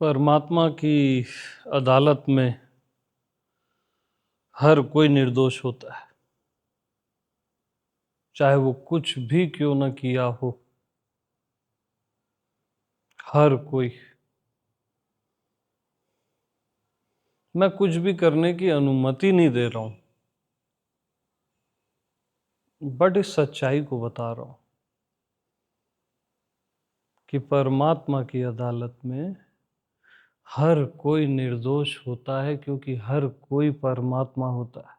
परमात्मा की अदालत में हर कोई निर्दोष होता है, चाहे वो कुछ भी क्यों न किया हो। हर कोई। मैं कुछ भी करने की अनुमति नहीं दे रहा हूं, बट इस सच्चाई को बता रहा हूं कि परमात्मा की अदालत में हर कोई निर्दोष होता है, क्योंकि हर कोई परमात्मा होता है।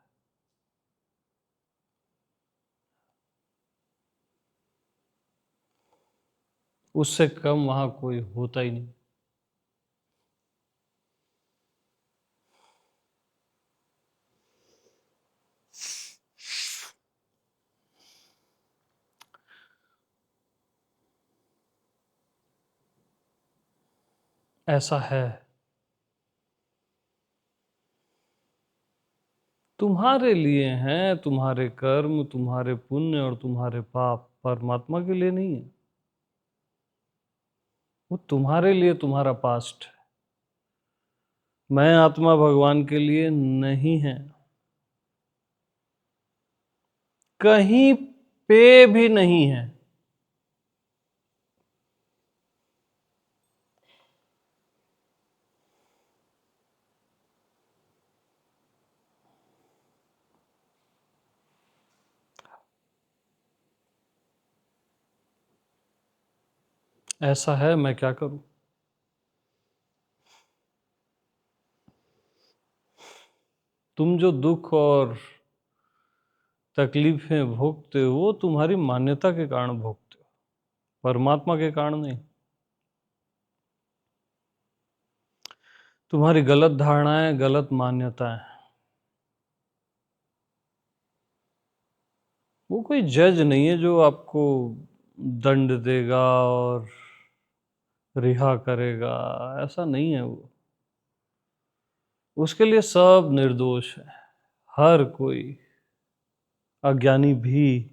उससे कम वहां कोई होता ही नहीं। ऐसा है। तुम्हारे लिए हैं, तुम्हारे कर्म, तुम्हारे पुण्य और तुम्हारे पाप, परमात्मा के लिए नहीं है। वो तुम्हारे लिए तुम्हारा पास्ट है। मैं आत्मा भगवान के लिए नहीं है, कहीं पे भी नहीं है। ऐसा है, मैं क्या करूं। तुम जो दुख और तकलीफें भोगते हो, वो तुम्हारी मान्यता के कारण भोगते हो, परमात्मा के कारण नहीं। तुम्हारी गलत धारणाएं, गलत मान्यताएं। वो कोई जज नहीं है जो आपको दंड देगा और रिहा करेगा। ऐसा नहीं है वो। उसके लिए सब निर्दोष है, हर कोई, अज्ञानी भी।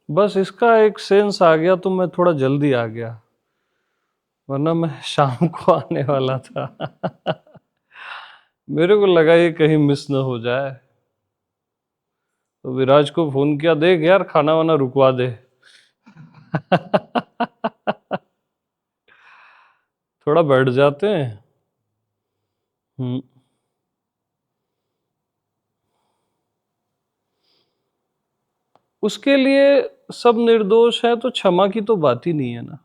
बस इसका एक सेंस आ गया तो मैं थोड़ा जल्दी आ गया, वरना मैं शाम को आने वाला था। मेरे को लगा ये कहीं मिस ना हो जाए, तो विराज को फोन किया, देख यार खाना वाना रुकवा दे। थोड़ा बैठ जाते हैं। हम्म। उसके लिए सब निर्दोष है तो क्षमा की तो बात ही नहीं है ना।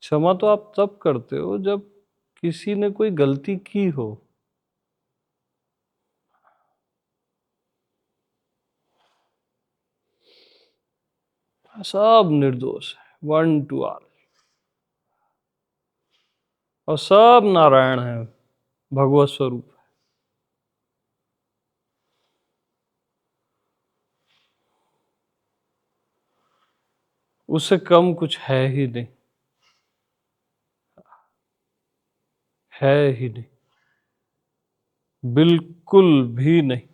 क्षमा तो आप तब करते हो जब किसी ने कोई गलती की हो। सब निर्दोष है, वन टू ऑल। और सब नारायण है, भगवत स्वरूप। उससे कम कुछ है ही नहीं, है ही नहीं, बिल्कुल भी नहीं।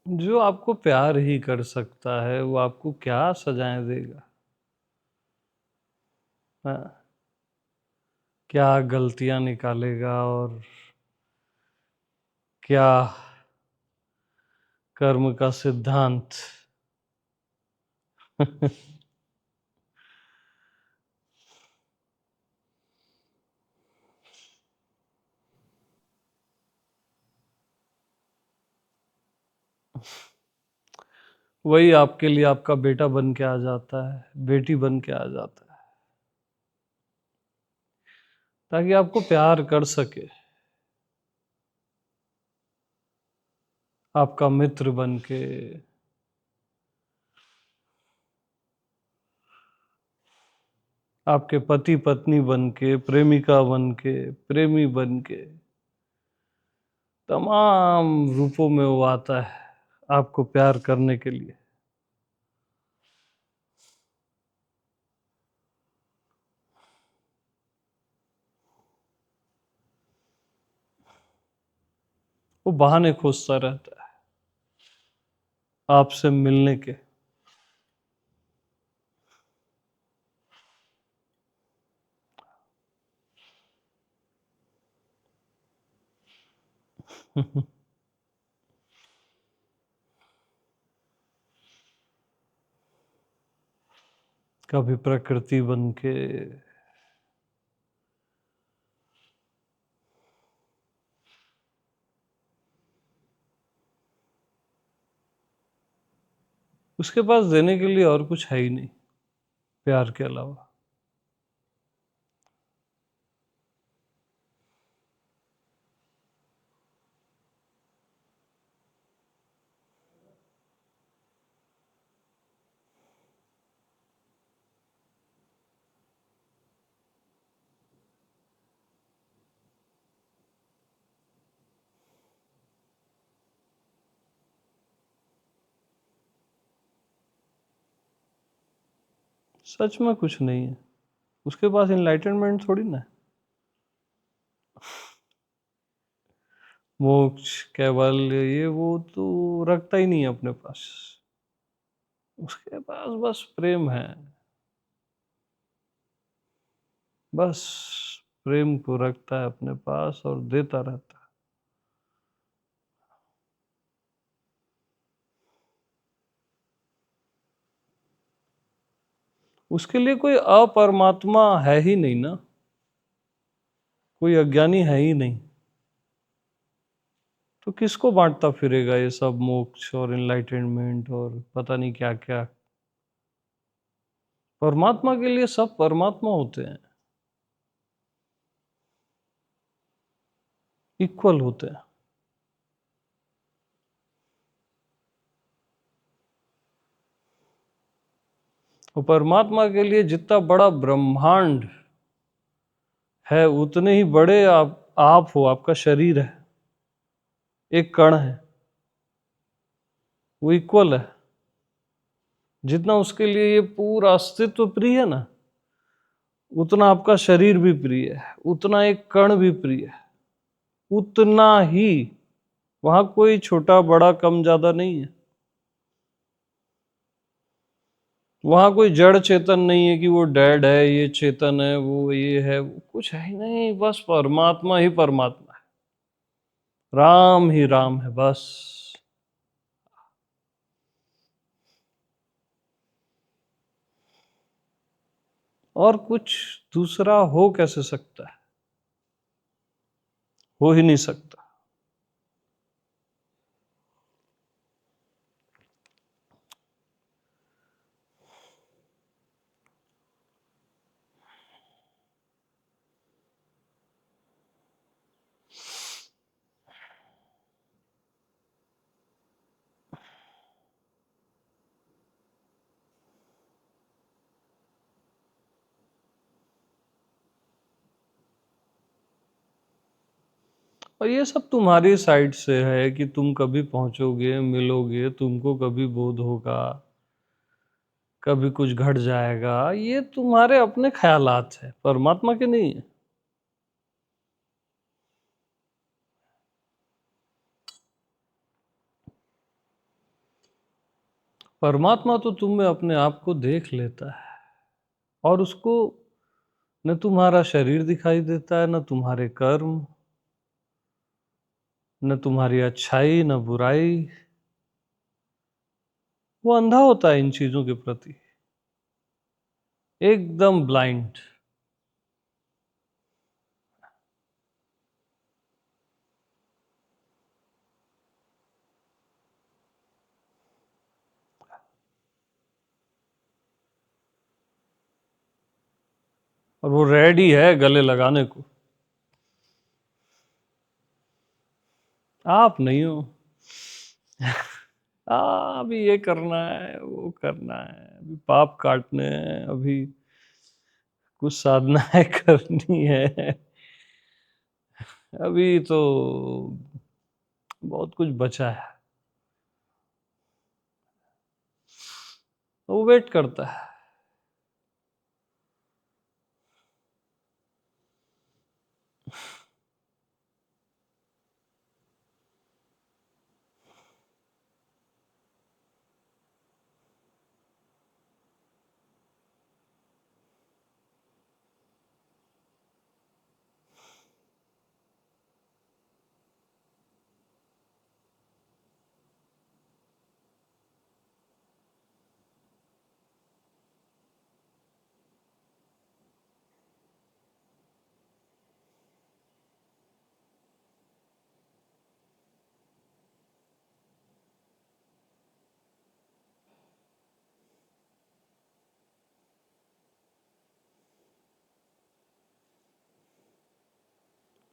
जो आपको प्यार ही कर सकता है, वो आपको क्या सजाएं देगा। हाँ, क्या गलतियां निकालेगा और क्या कर्म का सिद्धांत वही आपके लिए आपका बेटा बन के आ जाता है, बेटी बन के आ जाता है, ताकि आपको प्यार कर सके, आपका मित्र बन के, आपके पति पत्नी बन के, प्रेमिका बन के, प्रेमी बन के, तमाम रूपों में वो आता है आपको प्यार करने के लिए। वो बहाने खोजता रहता है आपसे मिलने के। कभी प्रकृति बन के, उसके पास देने के लिए और कुछ है ही नहीं प्यार के अलावा। सच में कुछ नहीं है उसके पास, इनलाइटनमेंट थोड़ी ना है, मोक्ष कैवल्य ये वो तो रखता ही नहीं है अपने पास। उसके पास बस प्रेम है, बस प्रेम को रखता है अपने पास और देता रहता है। उसके लिए कोई अपरमात्मा है ही नहीं ना, कोई अज्ञानी है ही नहीं, तो किसको बांटता फिरेगा ये सब मोक्ष और इनलाइटनमेंट और पता नहीं क्या क्या। परमात्मा के लिए सब परमात्मा होते हैं, इक्वल होते हैं। और परमात्मा के लिए जितना बड़ा ब्रह्मांड है उतने ही बड़े आप हो, आपका शरीर है, एक कण है, वो इक्वल है। जितना उसके लिए ये पूरा अस्तित्व प्रिय है ना, उतना आपका शरीर भी प्रिय है, उतना एक कण भी प्रिय है, उतना ही। वहां कोई छोटा बड़ा कम ज्यादा नहीं है। वहां कोई जड़ चेतन नहीं है कि वो डेड है, ये चेतन है, वो ये है, वो कुछ है ही नहीं। बस परमात्मा ही परमात्मा है, राम ही राम है बस। और कुछ दूसरा हो कैसे सकता है? हो ही नहीं सकता। और ये सब तुम्हारी साइड से है कि तुम कभी पहुंचोगे, मिलोगे, तुमको कभी बोध होगा, कभी कुछ घट जाएगा। ये तुम्हारे अपने ख्यालात है, परमात्मा के नहीं है। परमात्मा तो तुम्हें अपने आप को देख लेता है, और उसको न तुम्हारा शरीर दिखाई देता है, न तुम्हारे कर्म, न तुम्हारी अच्छाई, न बुराई। वो अंधा होता है इन चीजों के प्रति। एकदम ब्लाइंड। और वो रेडी है गले लगाने को। आप नहीं हो। अभी ये करना है, वो करना है, अभी पाप काटने हैं, अभी कुछ साधनाएं करनी है, अभी तो बहुत कुछ बचा है। वो वेट करता है।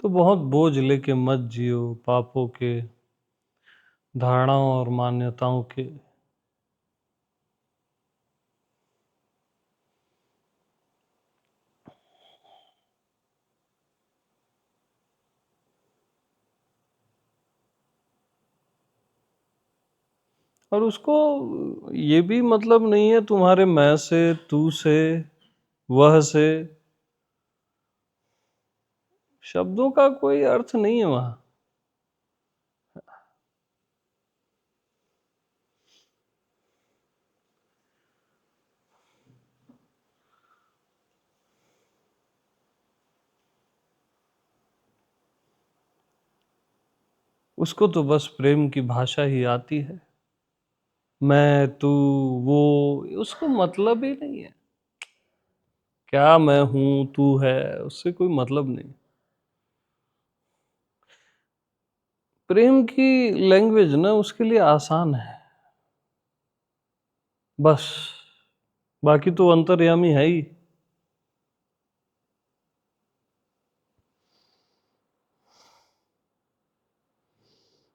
तो बहुत बोझ लेके मत जियो पापों के, धारणाओं और मान्यताओं के। और उसको ये भी मतलब नहीं है तुम्हारे मैं से, तू से, वह से। शब्दों का कोई अर्थ नहीं है वहां। उसको तो बस प्रेम की भाषा ही आती है। मैं, तू, वो, उसको मतलब ही नहीं है। क्या मैं हूं, तू है, उससे कोई मतलब नहीं। प्रेम की लैंग्वेज ना उसके लिए आसान है, बस। बाकी तो अंतर्यामी है ही।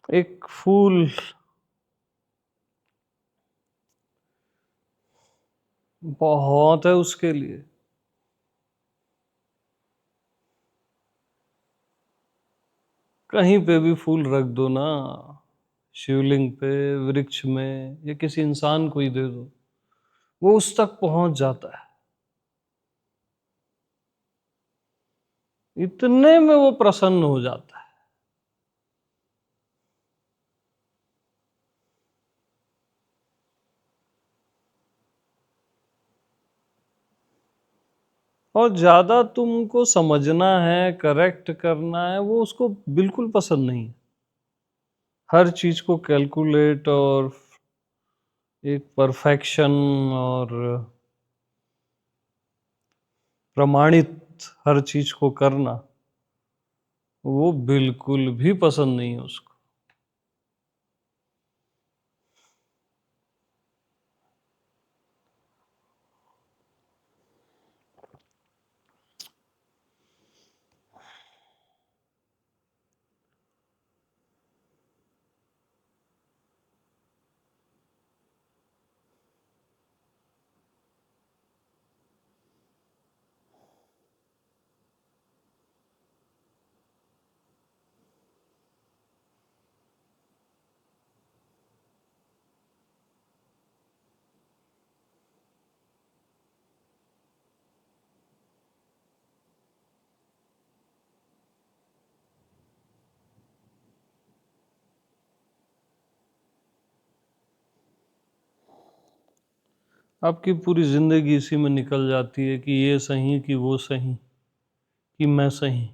एक फूल बहुत है उसके लिए। कहीं पे भी फूल रख दो ना, शिवलिंग पे, वृक्ष में, या किसी इंसान को ही दे दो, वो उस तक पहुंच जाता है। इतने में वो प्रसन्न हो जाता है। और ज्यादा तुमको समझना है, करेक्ट करना है, वो उसको बिल्कुल पसंद नहीं है। हर चीज को कैलकुलेट और एक परफेक्शन और प्रमाणित हर चीज को करना, वो बिल्कुल भी पसंद नहीं है उसको। आपकी पूरी जिंदगी इसी में निकल जाती है कि ये सही, कि वो सही, कि मैं सही।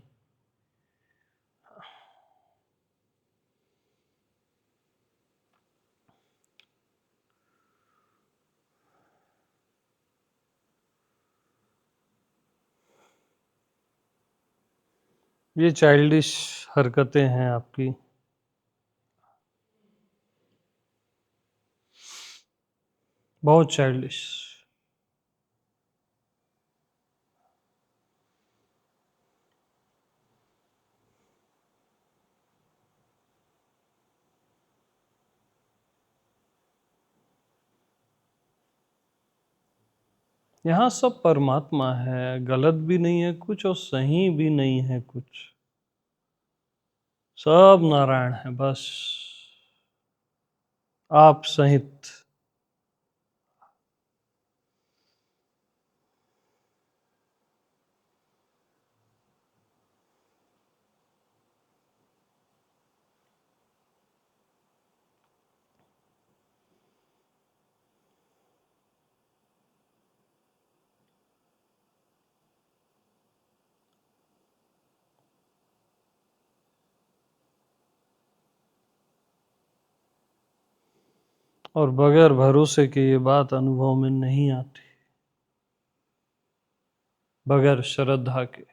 ये चाइल्डिश हरकतें हैं आपकी। बहुत चाइल्डिश। यहाँ सब परमात्मा है, गलत भी नहीं है कुछ और सही भी नहीं है कुछ, सब नारायण है बस, आप सहित। और बगैर भरोसे के ये बात अनुभव में नहीं आती, बगैर श्रद्धा के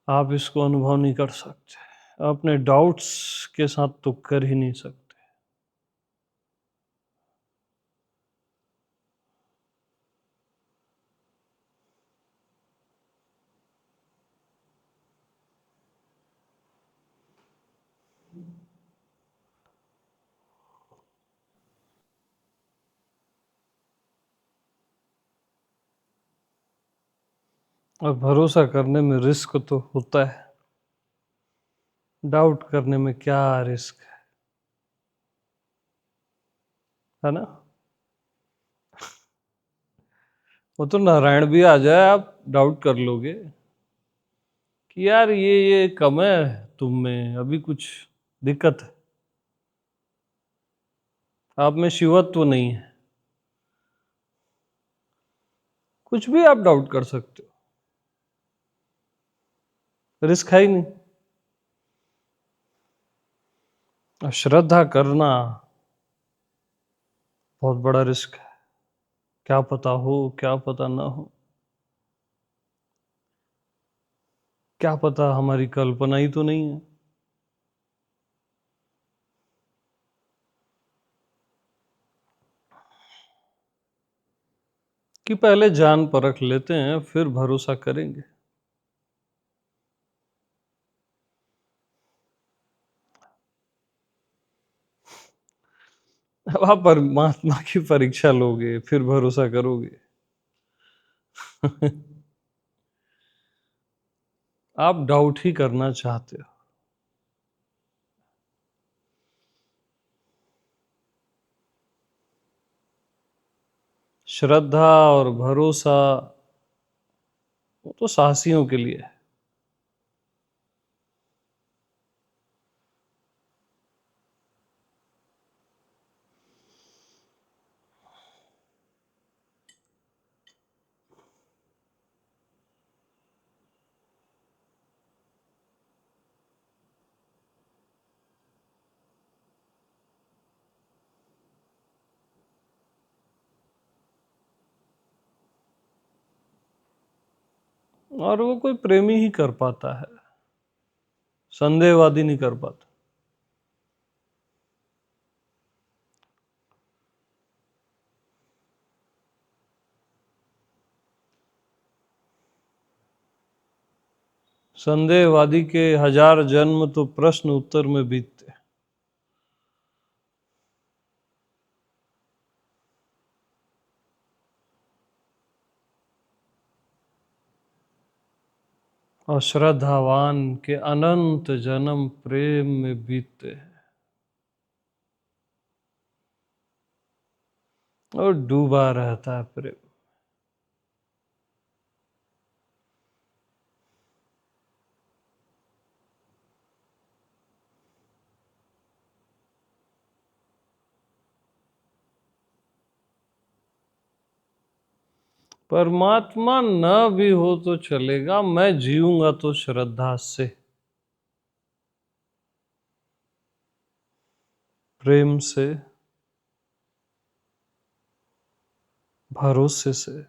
आप इसको अनुभव नहीं कर सकते, अपने डाउट्स के साथ तो कर ही नहीं सकते। और भरोसा करने में रिस्क तो होता है, डाउट करने में क्या रिस्क है ना। वो तो नारायण भी आ जाए आप डाउट कर लोगे कि यार ये कम है तुम में, अभी कुछ दिक्कत है, आप में शिवत्व नहीं है, कुछ भी आप डाउट कर सकते हो, रिस्क है ही नहीं। और श्रद्धा करना बहुत बड़ा रिस्क है, क्या पता हो क्या पता ना हो, क्या पता हमारी कल्पना ही तो नहीं है। कि पहले जान परख लेते हैं फिर भरोसा करेंगे। अब आप परमात्मा की परीक्षा लोगे फिर भरोसा करोगे। आप डाउट ही करना चाहते हो। श्रद्धा और भरोसा वो तो साहसियों के लिए है। और वो कोई प्रेमी ही कर पाता है, संदेहवादी नहीं कर पाता। संदेहवादी के 1000 जन्म तो प्रश्न उत्तर में बीतते। और श्रद्धावान के अनंत जन्म प्रेम में बीतते हैं और डूबा रहता है प्रेम। परमात्मा न भी हो तो चलेगा, मैं जीऊंगा तो श्रद्धा से, प्रेम से, भरोसे से।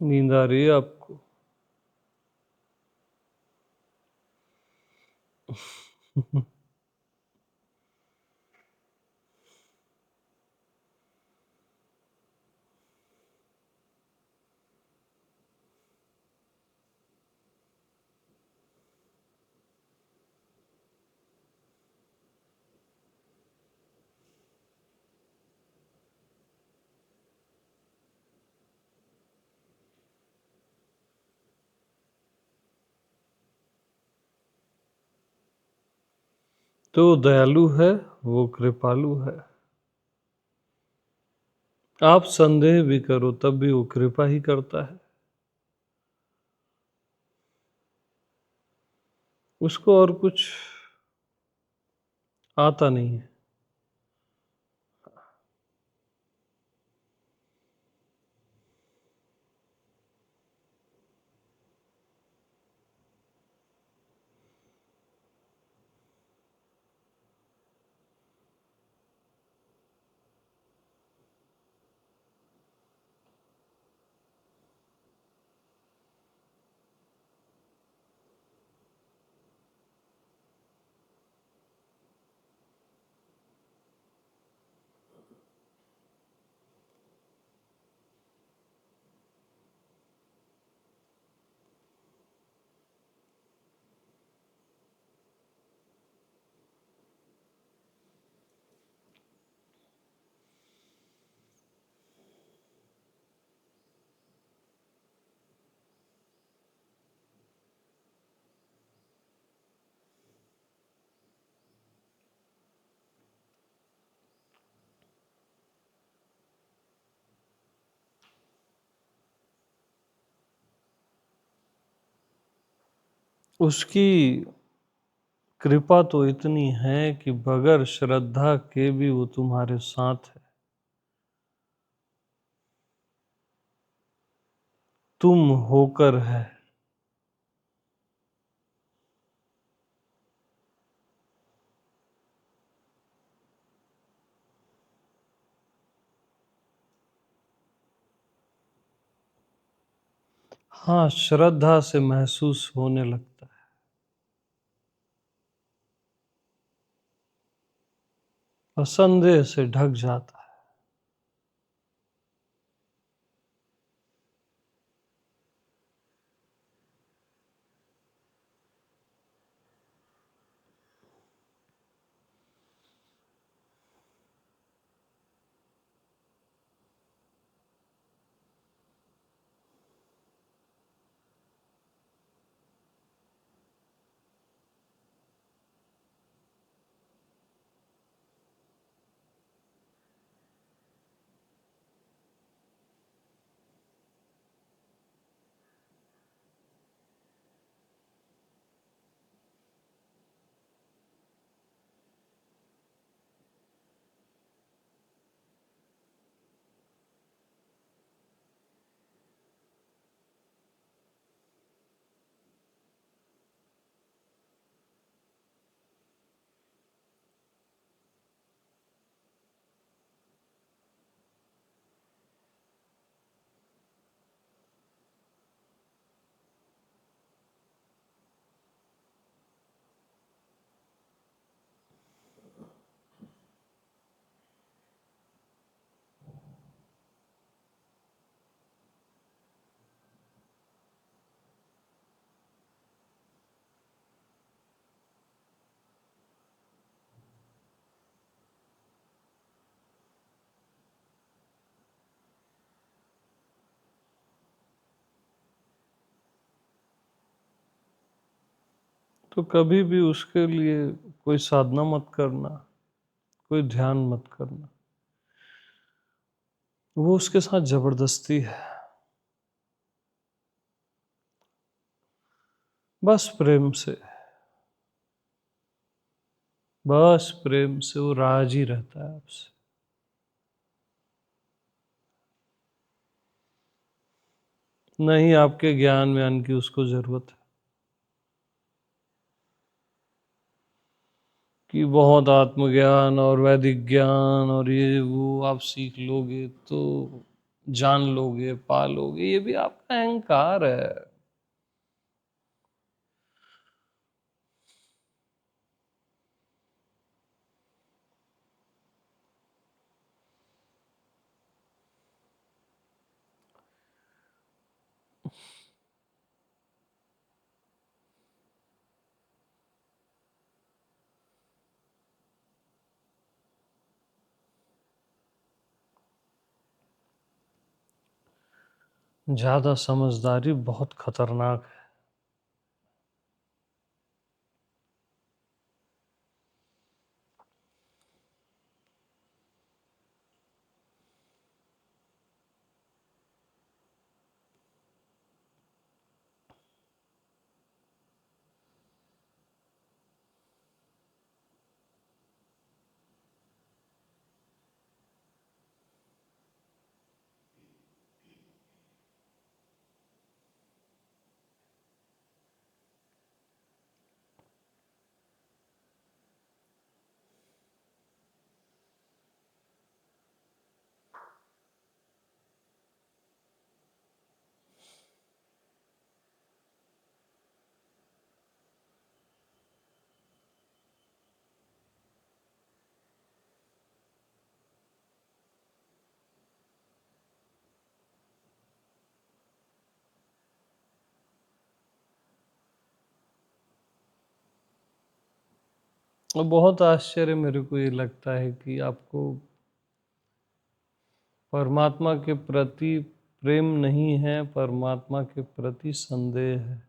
नींद आ रही है आपको? तो दयालु है, वो कृपालु है। आप संदेह भी करो तब भी वो कृपा ही करता है। उसको और कुछ आता नहीं है। उसकी कृपा तो इतनी है कि बगैर श्रद्धा के भी वो तुम्हारे साथ है। तुम होकर है। हाँ, श्रद्धा से महसूस होने लगता है। और संदेह से ढक जाता है। तो कभी भी उसके लिए कोई साधना मत करना, कोई ध्यान मत करना। वो उसके साथ जबरदस्ती है। बस प्रेम से, बस प्रेम से वो राजी रहता है आपसे। नहीं आपके ज्ञान व्यान की उसको जरूरत है कि बहुत आत्मज्ञान और वैदिक ज्ञान और ये वो आप सीख लोगे तो जान लोगे, पा लोगे, ये भी आपका अहंकार है। ज्यादा समझदारी बहुत खतरनाक है। और बहुत आश्चर्य मेरे को ये लगता है कि आपको परमात्मा के प्रति प्रेम नहीं है, परमात्मा के प्रति संदेह है।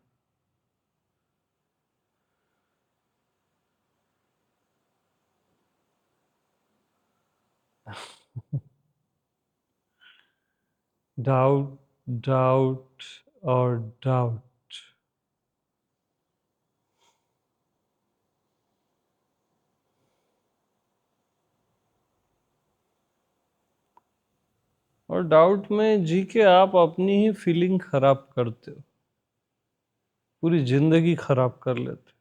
डाउट, डाउट और डाउट। और डाउट में जी के आप अपनी ही फीलिंग खराब करते हो, पूरी जिंदगी खराब कर लेते हो।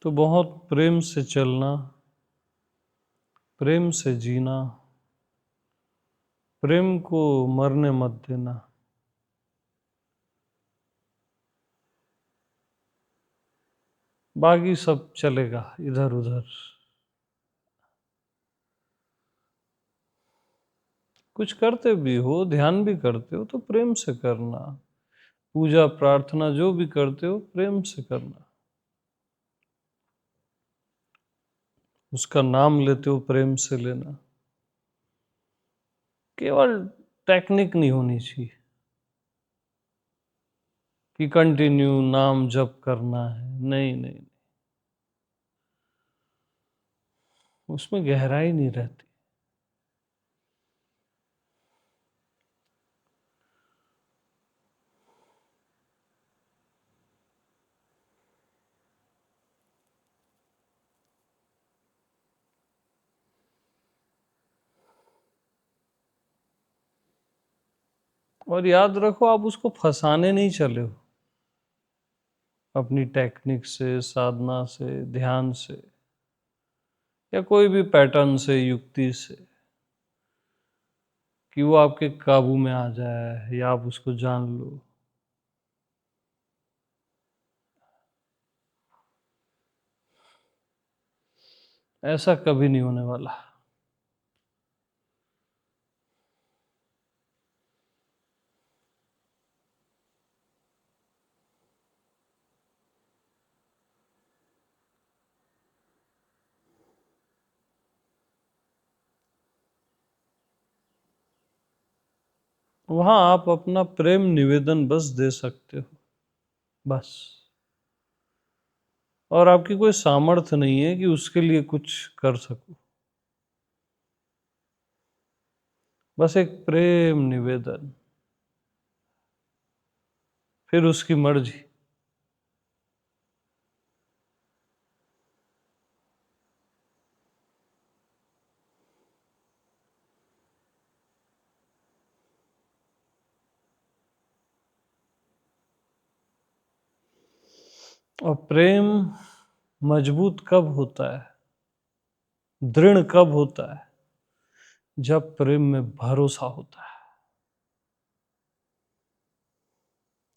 तो बहुत प्रेम से चलना, प्रेम से जीना, प्रेम को मरने मत देना। बाकी सब चलेगा इधर उधर। कुछ करते भी हो, ध्यान भी करते हो तो प्रेम से करना। पूजा प्रार्थना जो भी करते हो प्रेम से करना। उसका नाम लेते हो प्रेम से लेना। केवल टेक्निक नहीं होनी चाहिए कि कंटिन्यू नाम जप करना है। नहीं नहीं, उसमें गहराई नहीं रहती। और याद रखो, आप उसको फंसाने नहीं चले हो अपनी टेक्निक से, साधना से, ध्यान से, या कोई भी पैटर्न से, युक्ति से, कि वो आपके काबू में आ जाए या आप उसको जान लो। ऐसा कभी नहीं होने वाला। वहां आप अपना प्रेम निवेदन बस दे सकते हो, बस। और आपकी कोई सामर्थ्य नहीं है कि उसके लिए कुछ कर सको। बस एक प्रेम निवेदन, फिर उसकी मर्जी। और प्रेम मजबूत कब होता है, दृढ़ कब होता है? जब प्रेम में भरोसा होता है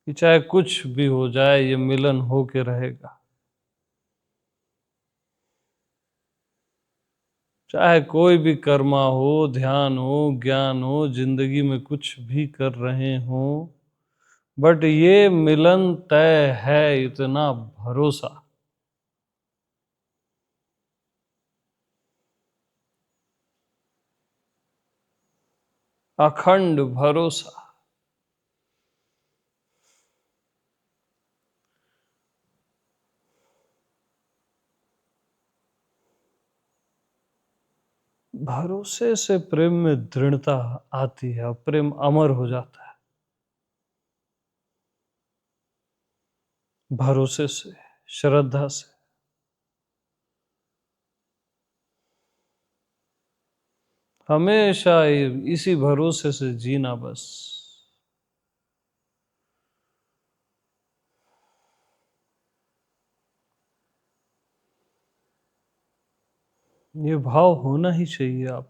कि चाहे कुछ भी हो जाए, ये मिलन हो के रहेगा। चाहे कोई भी कर्मा हो, ध्यान हो, ज्ञान हो, जिंदगी में कुछ भी कर रहे हो, बट ये मिलन तय है, इतना भरोसा। अखंड भरोसा। भरोसे से प्रेम में दृढ़ता आती है और प्रेम अमर हो जाता है। भरोसे से, श्रद्धा से। हमेशा इसी भरोसे से जीना बस। ये भाव होना ही चाहिए आप।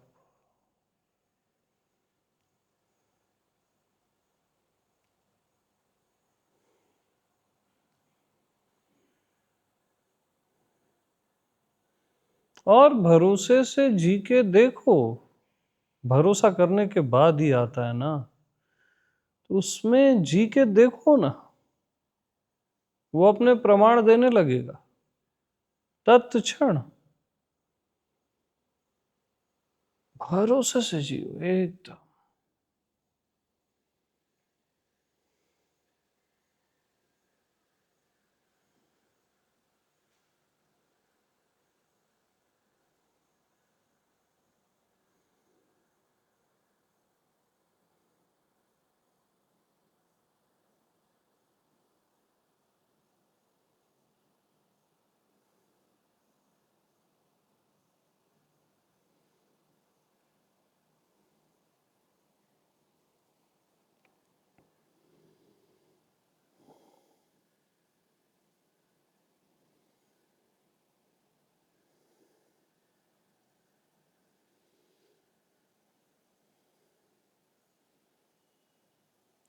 और भरोसे से जी के देखो। भरोसा करने के बाद ही आता है ना, तो उसमें जी के देखो ना, वो अपने प्रमाण देने लगेगा तत्क्षण। भरोसे से जियो एकदम।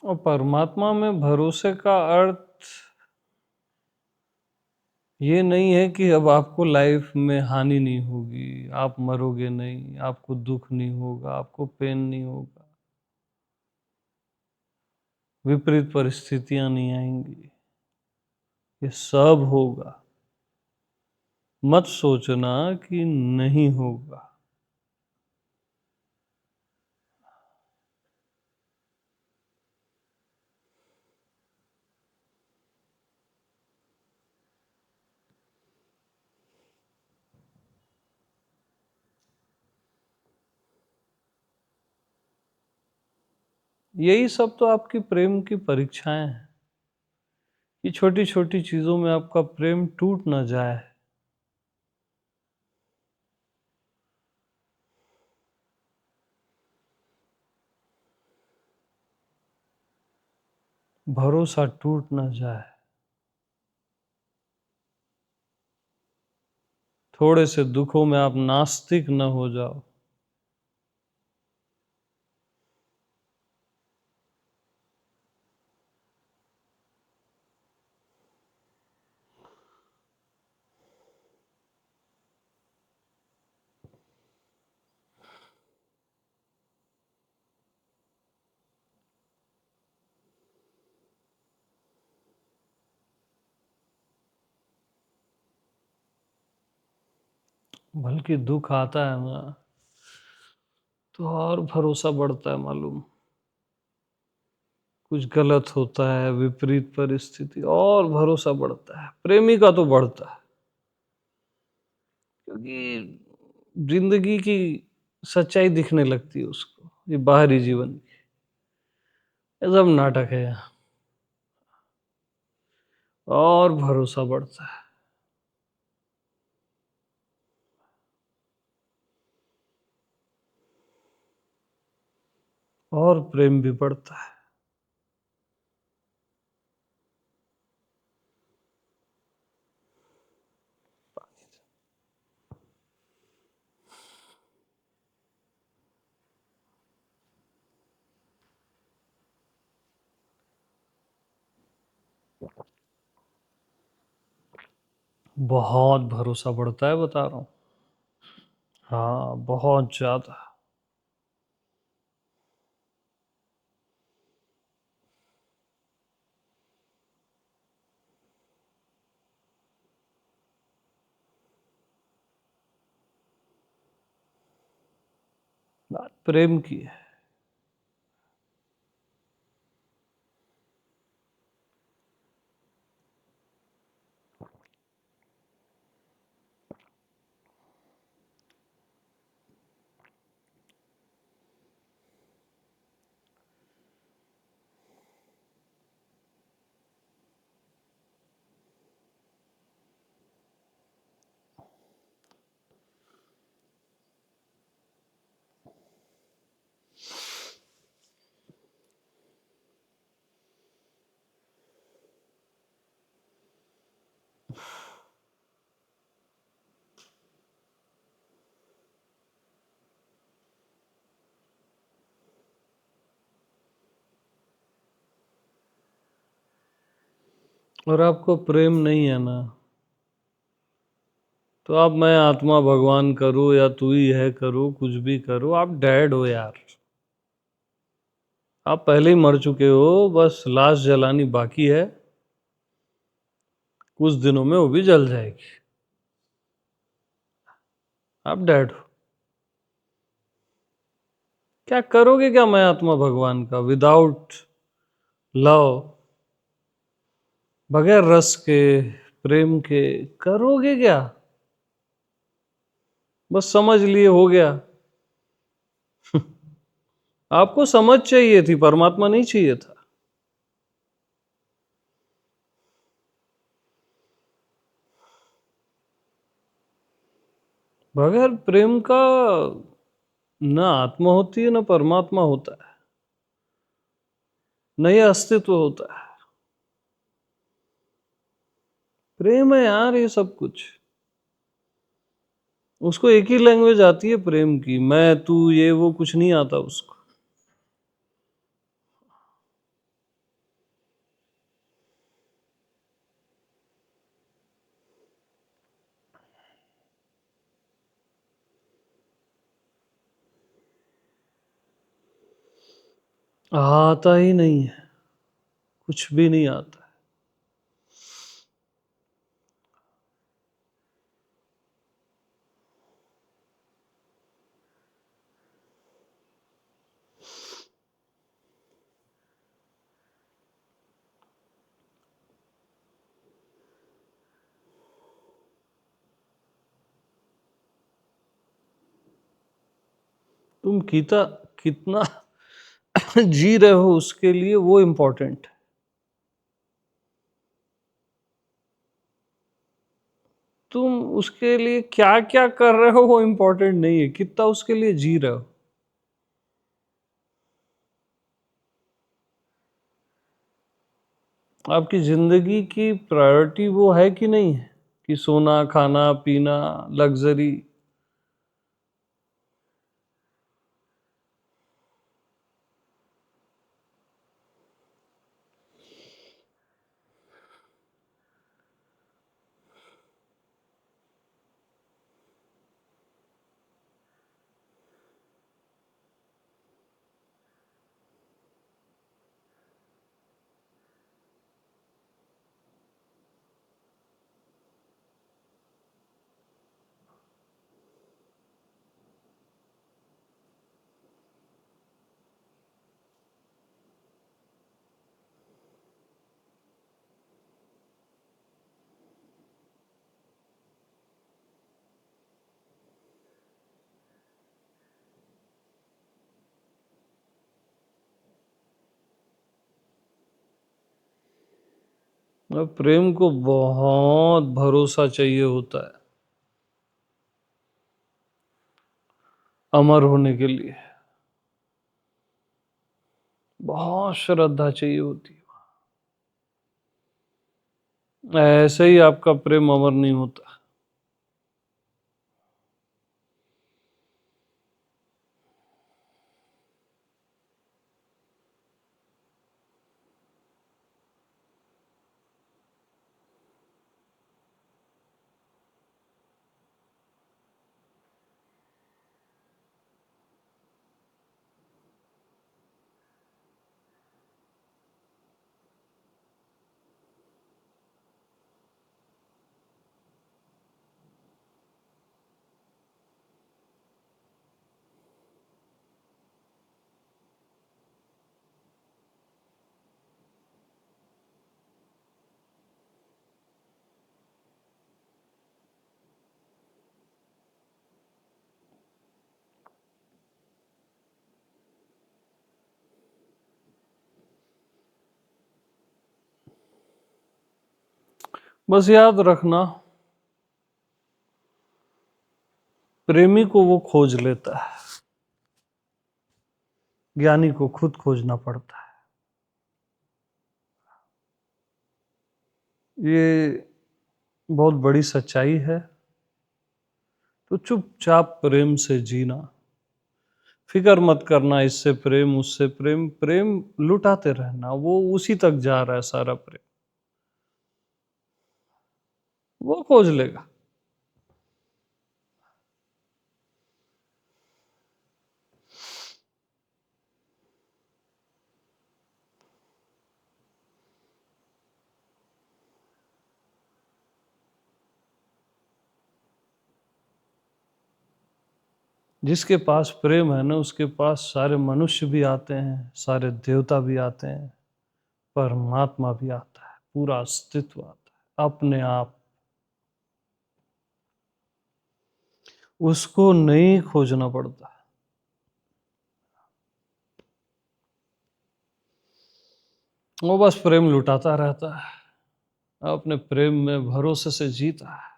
और परमात्मा में भरोसे का अर्थ ये नहीं है कि अब आपको लाइफ में हानि नहीं होगी, आप मरोगे नहीं, आपको दुख नहीं होगा, आपको पेन नहीं होगा, विपरीत परिस्थितियां नहीं आएंगी। ये सब होगा। मत सोचना कि नहीं होगा। यही सब तो आपकी प्रेम की परीक्षाएं हैं कि छोटी छोटी चीजों में आपका प्रेम टूट ना जाए। भरोसा टूट ना जाए। थोड़े से दुखों में आप नास्तिक न हो जाओ। बल्कि दुख आता है ना, तो और भरोसा बढ़ता है मालूम। कुछ गलत होता है, विपरीत परिस्थिति, और भरोसा बढ़ता है। प्रेमी का तो बढ़ता है, क्योंकि जिंदगी की सच्चाई दिखने लगती है उसको, ये बाहरी जीवन की। ये सब नाटक है यहाँ, और भरोसा बढ़ता है, और प्रेम भी बढ़ता है। बहुत भरोसा बढ़ता है, बता रहा हूँ। हाँ, बहुत ज्यादा। बात प्रेम की है। और आपको प्रेम नहीं है ना, तो आप मैं आत्मा भगवान करो या तू ही है करो, कुछ भी करो, आप डेड हो यार। आप पहले ही मर चुके हो, बस लाश जलानी बाकी है। कुछ दिनों में वो भी जल जाएगी। आप डेड हो। क्या करोगे क्या मैं आत्मा भगवान का, विदाउट लव, बगैर रस के, प्रेम के, करोगे क्या? बस समझ लिए हो गया। आपको समझ चाहिए थी, परमात्मा नहीं चाहिए था। बगैर प्रेम का न आत्मा होती है, न परमात्मा होता है, न ये अस्तित्व होता है। प्रेम है यार ये सब कुछ। उसको एक ही लैंग्वेज आती है प्रेम की, मैं तू ये वो कुछ नहीं आता उसको। आता ही नहीं है, कुछ भी नहीं आता। तुम कितना जी रहे हो उसके लिए, वो इम्पोर्टेंट है। तुम उसके लिए क्या क्या कर रहे हो वो इम्पोर्टेंट नहीं है, कितना उसके लिए जी रहे हो। आपकी जिंदगी की प्रायोरिटी वो है कि नहीं है, कि सोना खाना पीना, लग्जरी। और प्रेम को बहुत भरोसा चाहिए होता है अमर होने के लिए, बहुत श्रद्धा चाहिए होती है। ऐसे ही आपका प्रेम अमर नहीं होता। बस याद रखना, प्रेमी को वो खोज लेता है, ज्ञानी को खुद खोजना पड़ता है। ये बहुत बड़ी सच्चाई है। तो चुपचाप प्रेम से जीना, फिक्र मत करना इससे प्रेम उससे प्रेम, प्रेम लुटाते रहना, वो उसी तक जा रहा है सारा प्रेम, वो खोज लेगा। जिसके पास प्रेम है ना, उसके पास सारे मनुष्य भी आते हैं, सारे देवता भी आते हैं, परमात्मा भी आता है, पूरा अस्तित्व आता है अपने आप। उसको नहीं खोजना पड़ता, वो बस प्रेम लुटाता रहता है, अपने प्रेम में भरोसे से जीता है,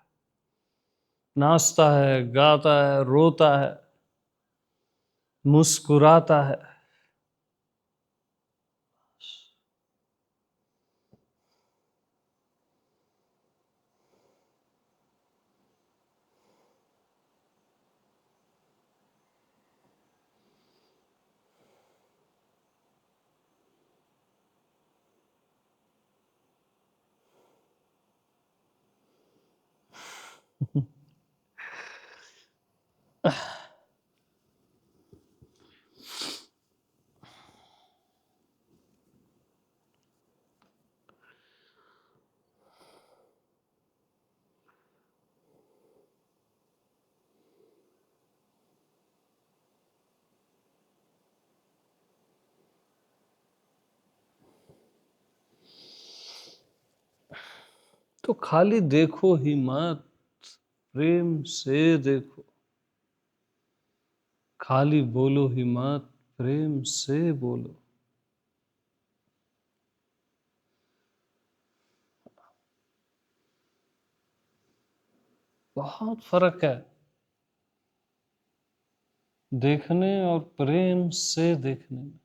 नाचता है, गाता है, रोता है, मुस्कुराता है। तो खाली देखो ही मत, प्रेम से देखो। खाली बोलो ही मत, प्रेम से बोलो। बहुत फर्क है देखने और प्रेम से देखने में।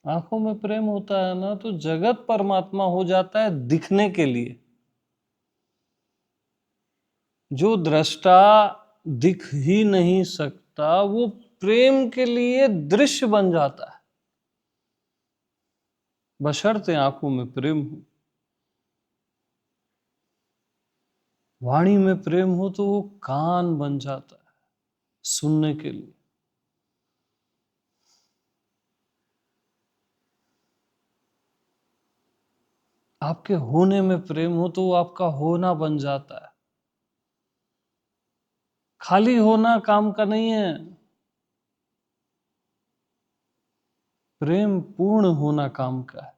आंखों में प्रेम होता है ना, तो जगत परमात्मा हो जाता है दिखने के लिए। जो दृष्टा दिख ही नहीं सकता, वो प्रेम के लिए दृश्य बन जाता है, बशर्ते आंखों में प्रेम हो। वाणी में प्रेम हो तो वो कान बन जाता है सुनने के लिए। आपके होने में प्रेम हो तो वो आपका होना बन जाता है। खाली होना काम का नहीं है, प्रेम पूर्ण होना काम का है।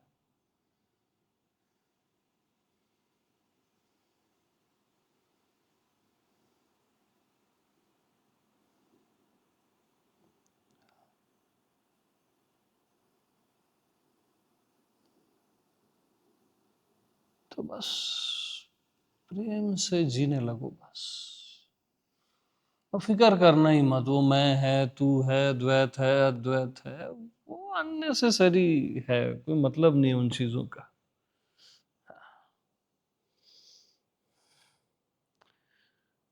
तो बस प्रेम से जीने लगो बस। अब फिक्र करना ही मत, वो मैं है, तू है, द्वैत है, अद्वैत है, वो अननेसेसरी है, कोई मतलब नहीं उन चीजों का।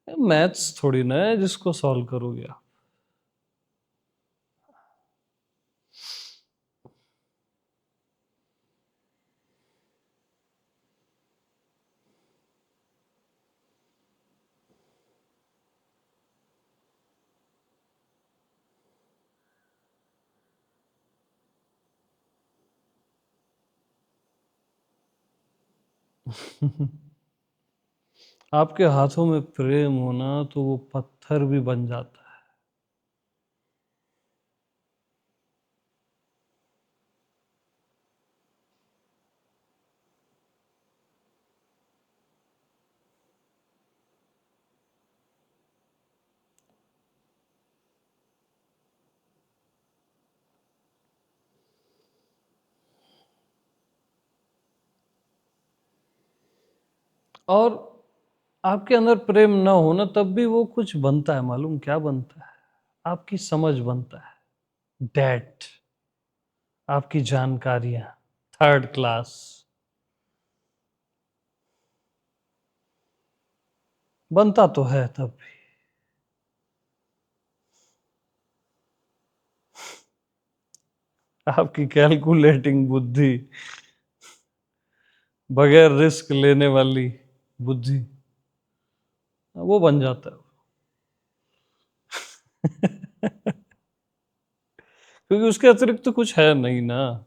मैथ्स थोड़ी ना है जिसको सॉल्व करोगे आप। आपके हाथों में प्रेम होना तो वो पत्थर भी बन जाता है। और आपके अंदर प्रेम ना हो ना तब भी वो कुछ बनता है, मालूम क्या बनता है? आपकी समझ बनता है, डेट, आपकी जानकारियां, थर्ड क्लास बनता तो है तब भी। आपकी कैलकुलेटिंग बुद्धि, बगैर रिस्क लेने वाली बुद्धि, वो बन जाता है। क्योंकि उसके अतिरिक्त तो कुछ है नहीं ना।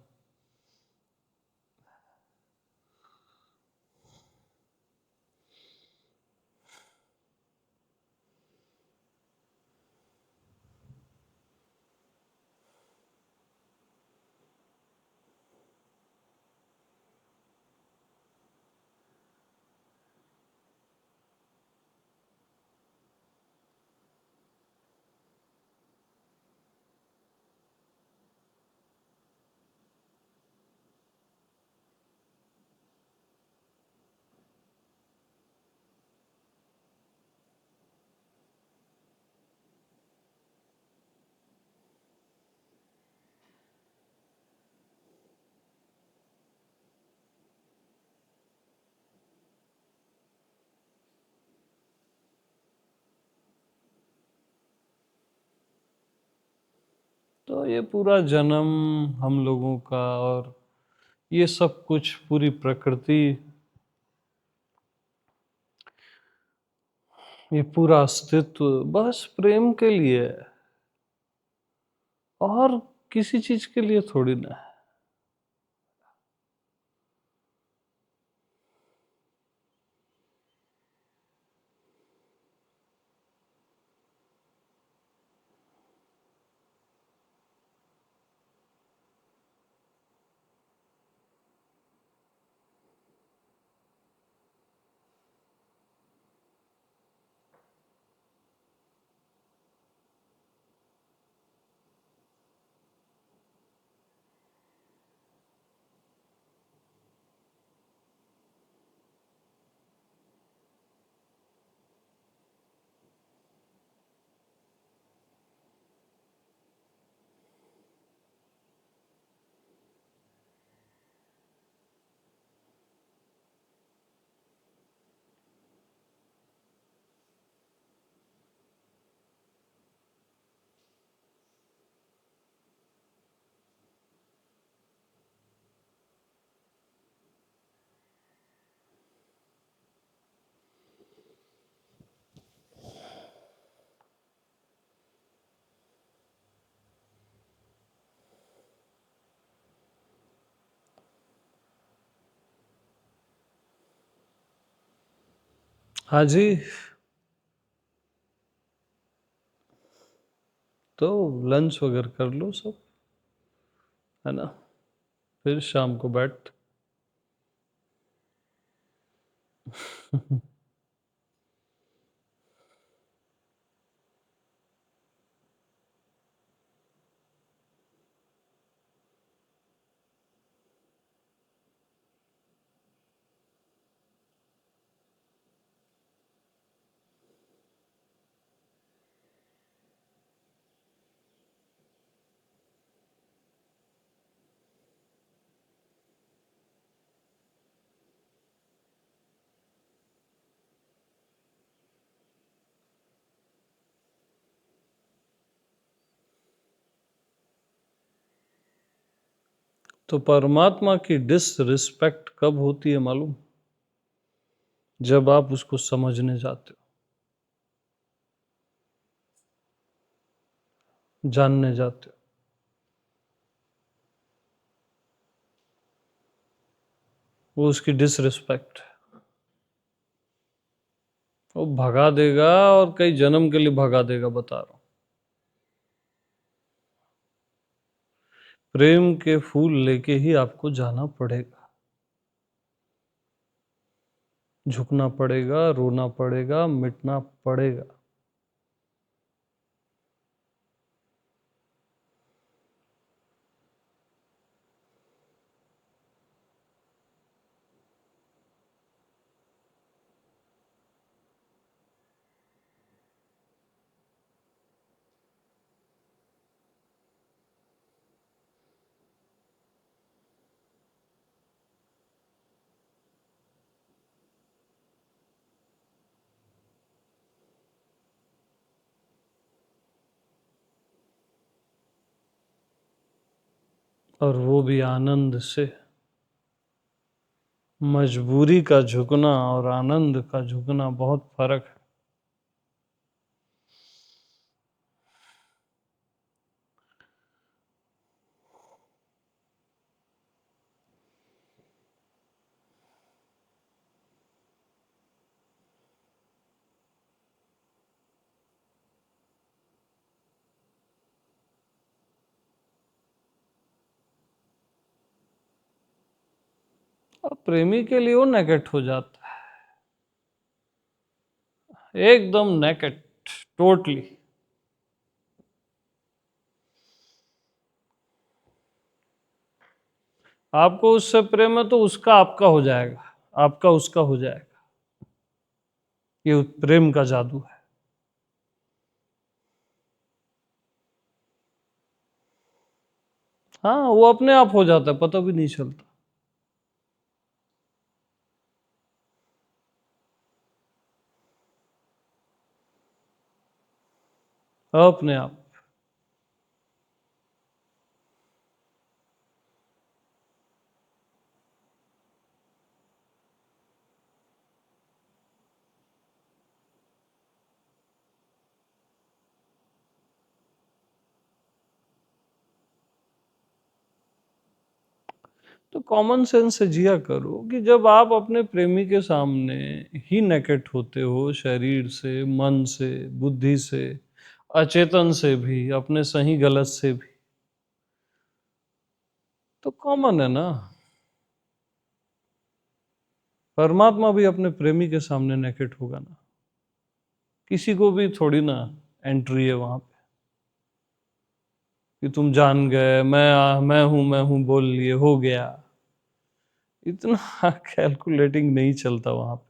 तो ये पूरा जन्म हम लोगों का, और ये सब कुछ, पूरी प्रकृति, ये पूरा अस्तित्व बस प्रेम के लिए है, और किसी चीज के लिए थोड़ी ना है। हाँ जी। तो लंच वगैरह कर लो सब, है ना, फिर शाम को बैठ। तो परमात्मा की डिसरिस्पेक्ट कब होती है मालूम? जब आप उसको समझने जाते हो, जानने जाते हो। वो उसकी डिसरिस्पेक्ट है। वो भगा देगा, और कई जन्म के लिए भगा देगा, बता रहा हूं। प्रेम के फूल लेके ही आपको जाना पड़ेगा, झुकना पड़ेगा, रोना पड़ेगा, मिटना पड़ेगा। और वो भी आनंद से। मजबूरी का झुकना और आनंद का झुकना बहुत फर्क है। और प्रेमी के लिए वो नेकेट हो जाता है, एकदम नेकेट, टोटली। आपको उससे प्रेम है तो उसका आपका हो जाएगा, आपका उसका हो जाएगा। ये प्रेम का जादू है। हाँ, वो अपने आप हो जाता है, पता भी नहीं चलता। अपने आप। तो कॉमन सेंस से जिया करो कि जब आप अपने प्रेमी के सामने ही नेकेट होते हो, शरीर से, मन से, बुद्धि से, अचेतन से भी, अपने सही गलत से भी, तो कॉमन है ना। परमात्मा भी अपने प्रेमी के सामने नेकेट होगा ना। किसी को भी थोड़ी ना एंट्री है वहां पे कि तुम जान गए, मैं हूं बोल लिए, हो गया। इतना कैलकुलेटिंग नहीं चलता वहां पे।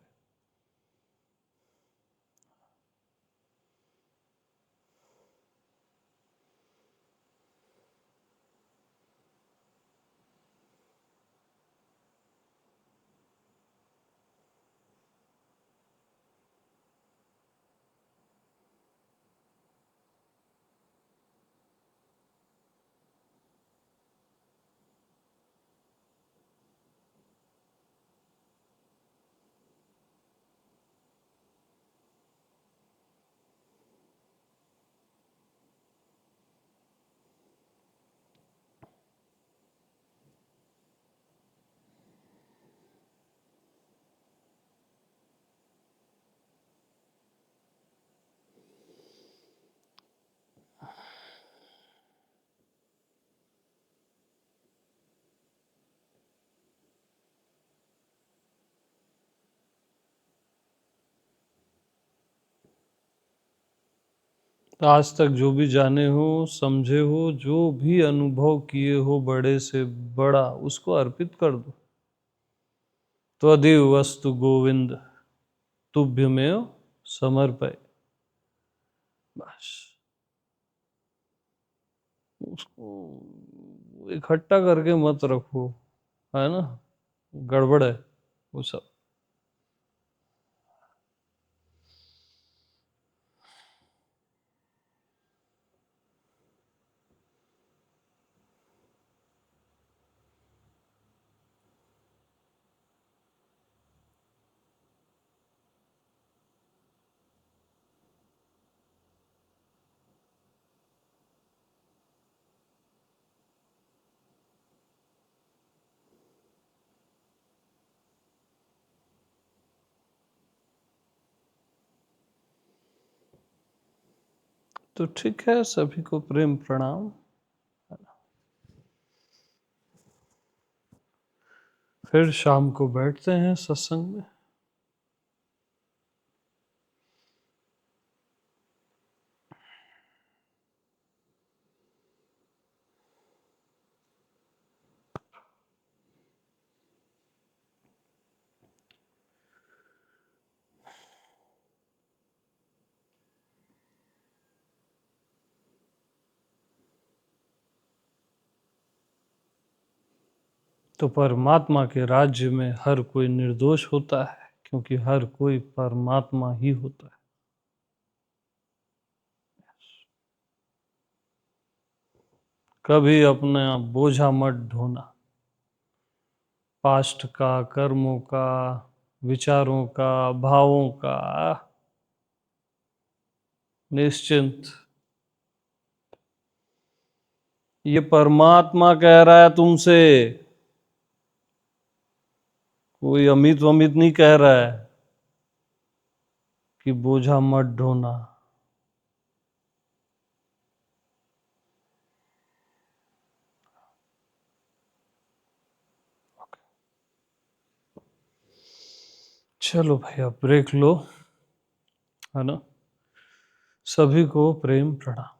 तो आज तक जो भी जाने हो, समझे हो, जो भी अनुभव किए हो बड़े से बड़ा, उसको अर्पित कर दो। त्वदेव वस्तु गोविंद तुभ्यमेव समर्पय। बस उसको इकट्ठा करके मत रखो, है ना। गड़बड़ है वो सब। तो ठीक है, सभी को प्रेम प्रणाम। फिर शाम को बैठते हैं सत्संग में। तो परमात्मा के राज्य में हर कोई निर्दोष होता है, क्योंकि हर कोई परमात्मा ही होता है। कभी अपना बोझा मत ढोना, पास्ट का, कर्मों का, विचारों का, भावों का। निश्चिंत, ये परमात्मा कह रहा है तुमसे, कोई अमित वमित नहीं कह रहा है कि बोझा मत ढोना। चलो भाई, अब ब्रेक लो, है ना। सभी को प्रेम प्रणाम।